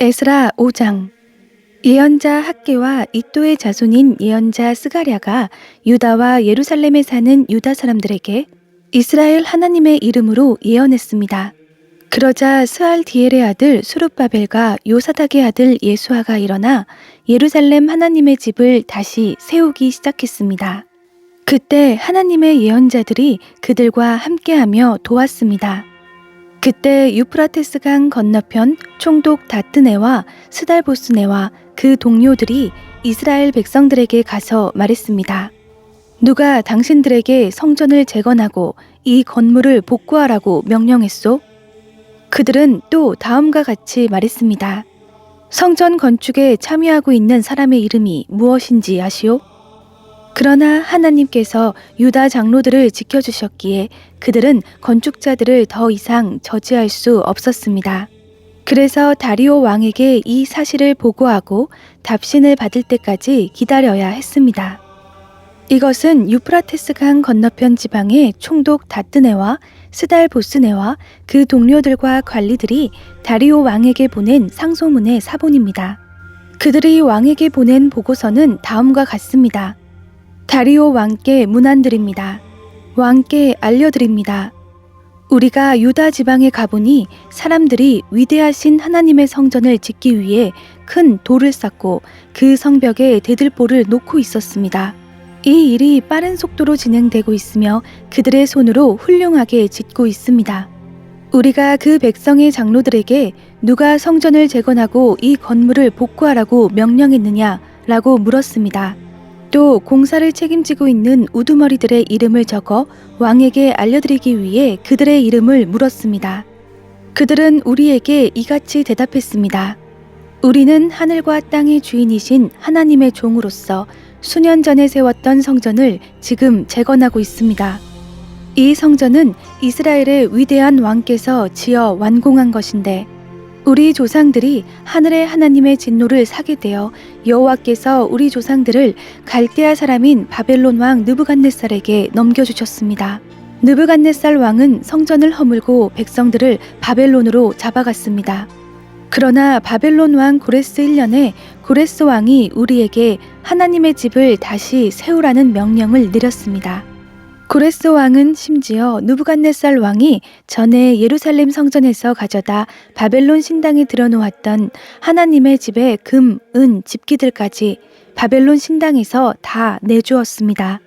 에스라 5장. 예언자 학개와 이또의 자손인 예언자 스가랴가 유다와 예루살렘에 사는 유다 사람들에게 이스라엘 하나님의 이름으로 예언했습니다. 그러자 스알디엘의 아들 수룹바벨과 요사닥의 아들 예수아가 일어나 예루살렘 하나님의 집을 다시 세우기 시작했습니다. 그때 하나님의 예언자들이 그들과 함께하며 도왔습니다. 그때 유프라테스 강 건너편 총독 다뜨네와 스달보스네와 그 동료들이 이스라엘 백성들에게 가서 말했습니다. 누가 당신들에게 성전을 재건하고 이 건물을 복구하라고 명령했소? 그들은 또 다음과 같이 말했습니다. 성전 건축에 참여하고 있는 사람의 이름이 무엇인지 아시오? 그러나 하나님께서 유다 장로들을 지켜주셨기에 그들은 건축자들을 더 이상 저지할 수 없었습니다. 그래서 다리오 왕에게 이 사실을 보고하고 답신을 받을 때까지 기다려야 했습니다. 이것은 유프라테스 강 건너편 지방의 총독 다뜨네와 스달보스네와 그 동료들과 관리들이 다리오 왕에게 보낸 상소문의 사본입니다. 그들이 왕에게 보낸 보고서는 다음과 같습니다. 다리오 왕께 문안드립니다. 왕께 알려드립니다. 우리가 유다 지방에 가보니 사람들이 위대하신 하나님의 성전을 짓기 위해 큰 돌을 쌓고 그 성벽에 대들보를 놓고 있었습니다. 이 일이 빠른 속도로 진행되고 있으며 그들의 손으로 훌륭하게 짓고 있습니다. 우리가 그 백성의 장로들에게 누가 성전을 재건하고 이 건물을 복구하라고 명령했느냐 라고 물었습니다. 또 공사를 책임지고 있는 우두머리들의 이름을 적어 왕에게 알려드리기 위해 그들의 이름을 물었습니다. 그들은 우리에게 이같이 대답했습니다. 우리는 하늘과 땅의 주인이신 하나님의 종으로서 수년 전에 세웠던 성전을 지금 재건하고 있습니다. 이 성전은 이스라엘의 위대한 왕께서 지어 완공한 것인데 우리 조상들이 하늘의 하나님의 진노를 사게 되어 여호와께서 우리 조상들을 갈대아 사람인 바벨론 왕 느부갓네살에게 넘겨주셨습니다. 느부갓네살 왕은 성전을 허물고 백성들을 바벨론으로 잡아갔습니다. 그러나 바벨론 왕 고레스 1년에 고레스 왕이 우리에게 하나님의 집을 다시 세우라는 명령을 내렸습니다. 고레스 왕은 심지어 느부갓네살 왕이 전에 예루살렘 성전에서 가져다 바벨론 신당에 들여놓았던 하나님의 집의 금, 은, 집기들까지 바벨론 신당에서 다 내주었습니다.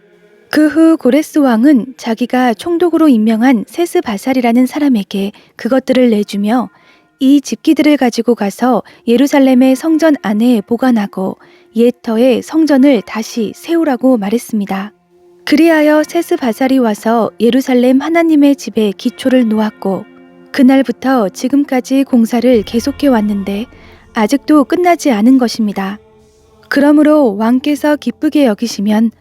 그 후 고레스 왕은 자기가 총독으로 임명한 세스바살이라는 사람에게 그것들을 내주며 이 집기들을 가지고 가서 예루살렘의 성전 안에 보관하고 옛 터에 성전을 다시 세우라고 말했습니다. 그리하여 세스바살이 와서 예루살렘 하나님의 집에 기초를 놓았고 그날부터 지금까지 공사를 계속해 왔는데 아직도 끝나지 않은 것입니다. 그러므로 왕께서 기쁘게 여기시면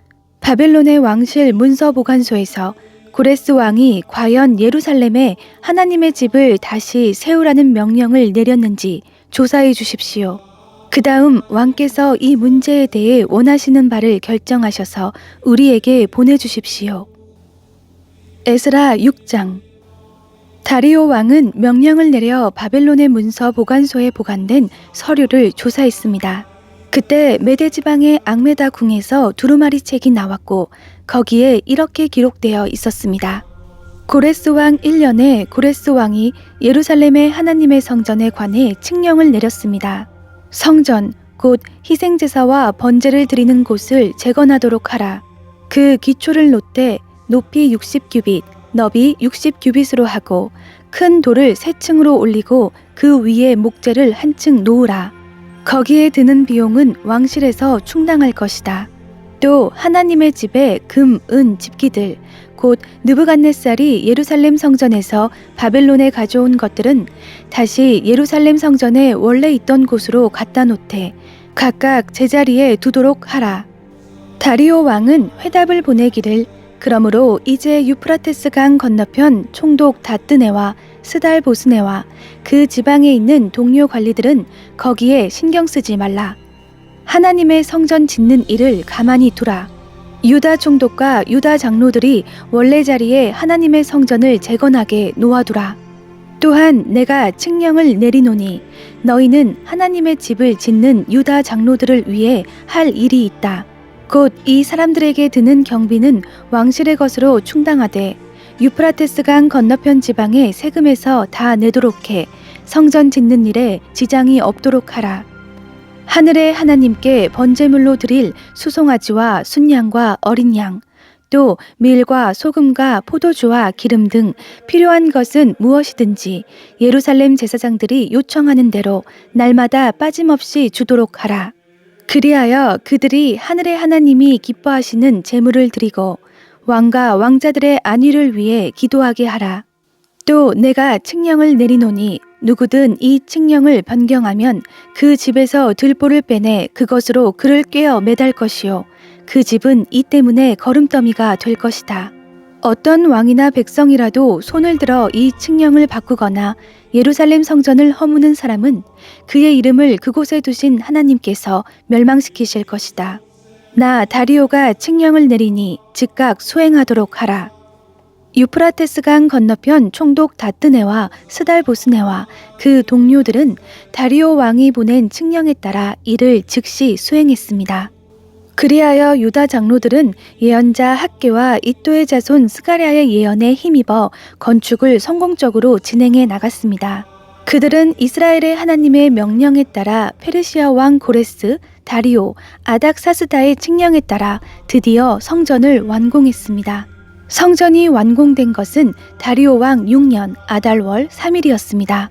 바벨론의 왕실 문서 보관소에서 고레스 왕이 과연 예루살렘에 하나님의 집을 다시 세우라는 명령을 내렸는지 조사해 주십시오. 그 다음 왕께서 이 문제에 대해 원하시는 바를 결정하셔서 우리에게 보내주십시오. 에스라 6장. 다리오 왕은 명령을 내려 바벨론의 문서 보관소에 보관된 서류를 조사했습니다. 그때 메데 지방의 앙메다 궁에서 두루마리 책이 나왔고 거기에 이렇게 기록되어 있었습니다. 고레스 왕 1년에 고레스 왕이 예루살렘의 하나님의 성전에 관해 칙령을 내렸습니다. 성전, 곧 희생제사와 번제를 드리는 곳을 재건하도록 하라. 그 기초를 놓되 높이 60규빗, 너비 60규빗으로 하고 큰 돌을 3층으로 올리고 그 위에 목재를 한 층 놓으라. 거기에 드는 비용은 왕실에서 충당할 것이다. 또 하나님의 집에 금, 은, 집기들, 곧 느부갓네살이 예루살렘 성전에서 바벨론에 가져온 것들은 다시 예루살렘 성전에 원래 있던 곳으로 갖다 놓되 각각 제자리에 두도록 하라. 다리오 왕은 회답을 보내기를 그러므로 이제 유프라테스 강 건너편 총독 다뜨네와 스달보스네와 그 지방에 있는 동료 관리들은 거기에 신경 쓰지 말라. 하나님의 성전 짓는 일을 가만히 두라. 유다 총독과 유다 장로들이 원래 자리에 하나님의 성전을 재건하게 놓아두라. 또한 내가 칙령을 내리노니 너희는 하나님의 집을 짓는 유다 장로들을 위해 할 일이 있다. 곧 이 사람들에게 드는 경비는 왕실의 것으로 충당하되 유프라테스강 건너편 지방의 세금에서 다 내도록 해 성전 짓는 일에 지장이 없도록 하라. 하늘의 하나님께 번제물로 드릴 수송아지와 순양과 어린 양, 또 밀과 소금과 포도주와 기름 등 필요한 것은 무엇이든지 예루살렘 제사장들이 요청하는 대로 날마다 빠짐없이 주도록 하라. 그리하여 그들이 하늘의 하나님이 기뻐하시는 제물을 드리고 왕과 왕자들의 안위를 위해 기도하게 하라. 또 내가 칙령을 내리노니 누구든 이 칙령을 변경하면 그 집에서 들보를 빼내 그것으로 그를 꿰어 매달 것이요 그 집은 이 때문에 거름더미가 될 것이다. 어떤 왕이나 백성이라도 손을 들어 이 칙령을 바꾸거나 예루살렘 성전을 허무는 사람은 그의 이름을 그곳에 두신 하나님께서 멸망시키실 것이다. 나 다리오가 칙령을 내리니 즉각 수행하도록 하라. 유프라테스강 건너편 총독 다뜨네와 스달보스네와 그 동료들은 다리오 왕이 보낸 칙령에 따라 이를 즉시 수행했습니다. 그리하여 유다 장로들은 예언자 학개와 이또의 자손 스가랴의 예언에 힘입어 건축을 성공적으로 진행해 나갔습니다. 그들은 이스라엘의 하나님의 명령에 따라 페르시아 왕 고레스, 다리오, 아닥사스다의 칙령에 따라 드디어 성전을 완공했습니다. 성전이 완공된 것은 다리오 왕 6년 아달월 3일이었습니다.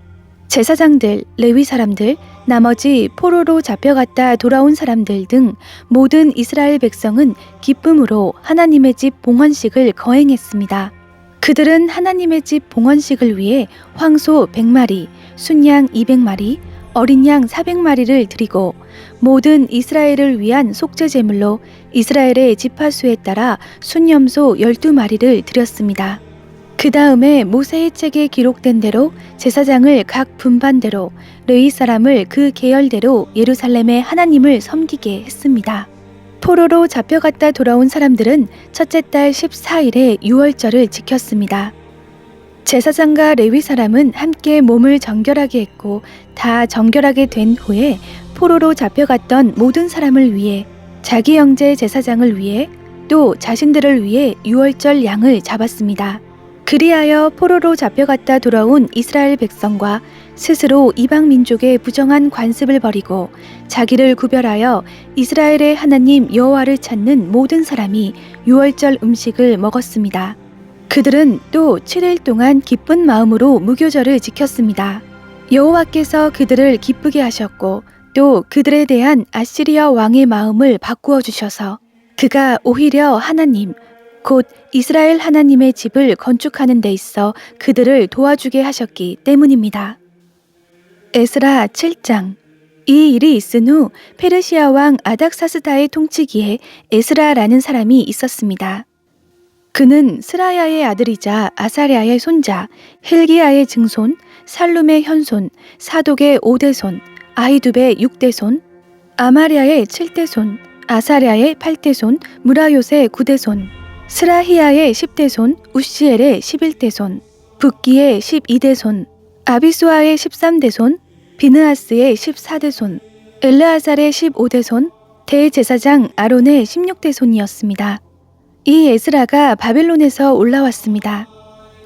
제사장들, 레위 사람들, 나머지 포로로 잡혀갔다 돌아온 사람들 등 모든 이스라엘 백성은 기쁨으로 하나님의 집 봉헌식을 거행했습니다. 그들은 하나님의 집 봉헌식을 위해 황소 100마리, 순양 200마리, 어린 양 400마리를 드리고 모든 이스라엘을 위한 속죄 제물로 이스라엘의 지파수에 따라 순염소 12마리를 드렸습니다. 그 다음에 모세의 책에 기록된 대로 제사장을 각 분반대로 레위 사람을 그 계열대로 예루살렘의 하나님을 섬기게 했습니다. 포로로 잡혀갔다 돌아온 사람들은 첫째 달 14일에 유월절을 지켰습니다. 제사장과 레위 사람은 함께 몸을 정결하게 했고 다 정결하게 된 후에 포로로 잡혀갔던 모든 사람을 위해 자기 형제 제사장을 위해 또 자신들을 위해 유월절 양을 잡았습니다. 그리하여 포로로 잡혀갔다 돌아온 이스라엘 백성과 스스로 이방 민족의 부정한 관습을 버리고 자기를 구별하여 이스라엘의 하나님 여호와를 찾는 모든 사람이 유월절 음식을 먹었습니다. 그들은 또 7일 동안 기쁜 마음으로 무교절을 지켰습니다. 여호와께서 그들을 기쁘게 하셨고 또 그들에 대한 아시리아 왕의 마음을 바꾸어 주셔서 그가 오히려 하나님 곧 이스라엘 하나님의 집을 건축하는 데 있어 그들을 도와주게 하셨기 때문입니다. 에스라 7장. 이 일이 있은 후 페르시아 왕 아닥사스다의 통치기에 에스라라는 사람이 있었습니다. 그는 스라야의 아들이자 아사랴의 손자, 힐기야의 증손, 살룸의 현손, 사독의 5대손, 아히둡의 6대손, 아마랴의 7대손, 아사랴의 8대손, 무라요의 9대손, 스라히야의 10대손, 우시엘의 11대손, 붓기의 12대손, 아비수아의 13대손, 비느하스의 14대손, 엘르아살의 15대손, 대제사장 아론의 16대손이었습니다. 이 에스라가 바벨론에서 올라왔습니다.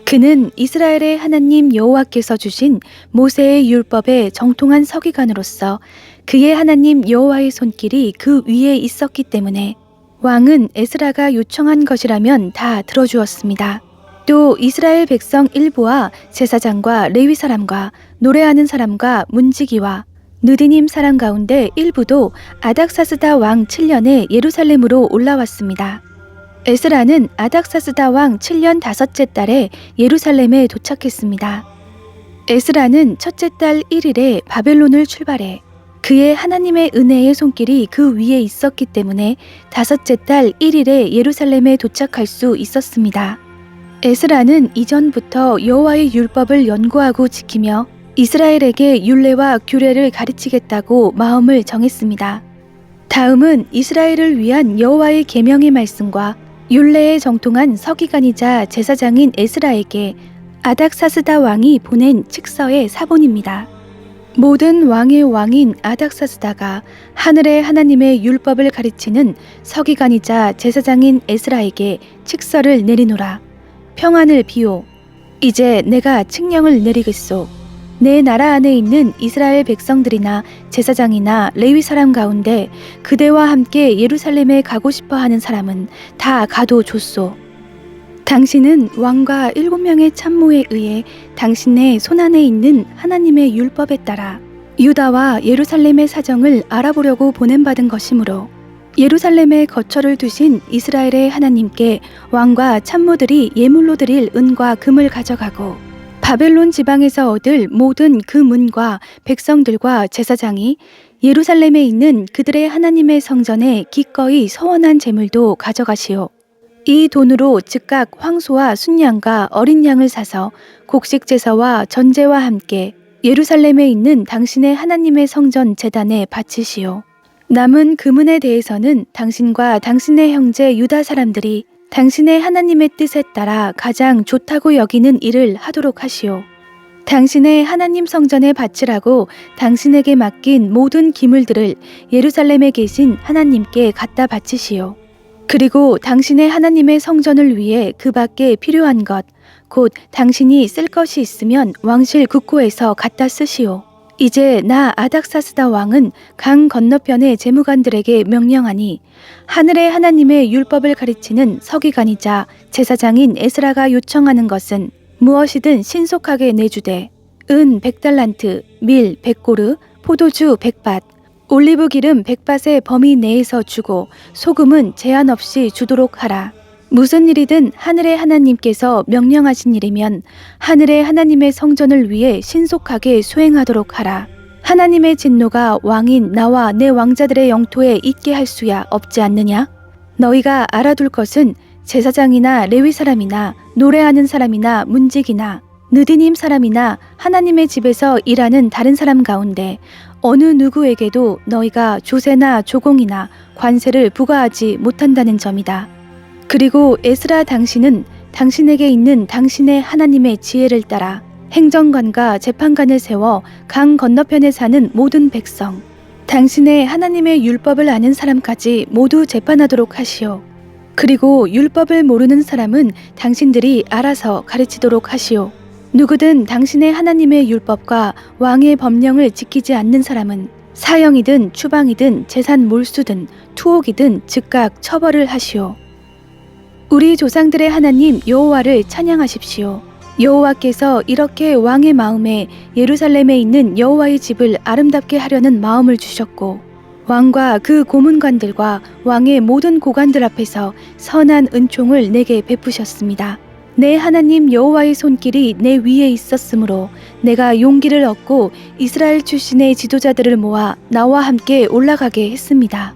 그는 이스라엘의 하나님 여호와께서 주신 모세의 율법의 정통한 서기관으로서 그의 하나님 여호와의 손길이 그 위에 있었기 때문에 왕은 에스라가 요청한 것이라면 다 들어주었습니다. 또 이스라엘 백성 일부와 제사장과 레위 사람과 노래하는 사람과 문지기와 느디님 사람 가운데 일부도 아닥사스다 왕 7년에 예루살렘으로 올라왔습니다. 에스라는 아닥사스다 왕 7년 5째 달에 예루살렘에 도착했습니다. 에스라는 첫째 달 1일에 바벨론을 출발해 그의 하나님의 은혜의 손길이 그 위에 있었기 때문에 5째 달 1일에 예루살렘에 도착할 수 있었습니다. 에스라는 이전부터 여호와의 율법을 연구하고 지키며 이스라엘에게 율례와 규례를 가르치겠다고 마음을 정했습니다. 다음은 이스라엘을 위한 여호와의 계명의 말씀과 율례에 정통한 서기관이자 제사장인 에스라에게 아닥사스다 왕이 보낸 칙서의 사본입니다. 모든 왕의 왕인 아닥사스다가 하늘의 하나님의 율법을 가르치는 서기관이자 제사장인 에스라에게 칙서를 내리노라. 평안을 비오. 이제 내가 칙령을 내리겠소. 내 나라 안에 있는 이스라엘 백성들이나 제사장이나 레위 사람 가운데 그대와 함께 예루살렘에 가고 싶어 하는 사람은 다 가도 좋소. 당신은 왕과 7명의 참모에 의해 당신의 손안에 있는 하나님의 율법에 따라 유다와 예루살렘의 사정을 알아보려고 보냄받은 것이므로 예루살렘에 거처를 두신 이스라엘의 하나님께 왕과 참모들이 예물로 드릴 은과 금을 가져가고 바벨론 지방에서 얻을 모든 그 문과 백성들과 제사장이 예루살렘에 있는 그들의 하나님의 성전에 기꺼이 서원한 제물도 가져가시오. 이 돈으로 즉각 황소와 순양과 어린 양을 사서 곡식 제사와 전제와 함께 예루살렘에 있는 당신의 하나님의 성전 제단에 바치시오. 남은 금은에 대해서는 당신과 당신의 형제 유다 사람들이 당신의 하나님의 뜻에 따라 가장 좋다고 여기는 일을 하도록 하시오. 당신의 하나님 성전에 바치라고 당신에게 맡긴 모든 기물들을 예루살렘에 계신 하나님께 갖다 바치시오. 그리고 당신의 하나님의 성전을 위해 그 밖에 필요한 것, 곧 당신이 쓸 것이 있으면 왕실 국고에서 갖다 쓰시오. 이제 나 아닥사스다 왕은 강 건너편의 재무관들에게 명령하니 하늘의 하나님의 율법을 가르치는 서기관이자 제사장인 에스라가 요청하는 것은 무엇이든 신속하게 내주되 은 100달란트, 밀 100고르, 포도주 100밭, 올리브 기름 100밭의 범위 내에서 주고 소금은 제한 없이 주도록 하라. 무슨 일이든 하늘의 하나님께서 명령하신 일이면 하늘의 하나님의 성전을 위해 신속하게 수행하도록 하라. 하나님의 진노가 왕인 나와 내 왕자들의 영토에 있게 할 수야 없지 않느냐? 너희가 알아둘 것은 제사장이나 레위 사람이나 노래하는 사람이나 문지기나 느디님 사람이나 하나님의 집에서 일하는 다른 사람 가운데 어느 누구에게도 너희가 조세나 조공이나 관세를 부과하지 못한다는 점이다. 그리고 에스라 당신은 당신에게 있는 당신의 하나님의 지혜를 따라 행정관과 재판관을 세워 강 건너편에 사는 모든 백성, 당신의 하나님의 율법을 아는 사람까지 모두 재판하도록 하시오. 그리고 율법을 모르는 사람은 당신들이 알아서 가르치도록 하시오. 누구든 당신의 하나님의 율법과 왕의 법령을 지키지 않는 사람은 사형이든 추방이든 재산 몰수든 투옥이든 즉각 처벌을 하시오. 우리 조상들의 하나님 여호와를 찬양하십시오. 여호와께서 이렇게 왕의 마음에 예루살렘에 있는 여호와의 집을 아름답게 하려는 마음을 주셨고 왕과 그 고문관들과 왕의 모든 고관들 앞에서 선한 은총을 내게 베푸셨습니다. 내 하나님 여호와의 손길이 내 위에 있었으므로 내가 용기를 얻고 이스라엘 출신의 지도자들을 모아 나와 함께 올라가게 했습니다.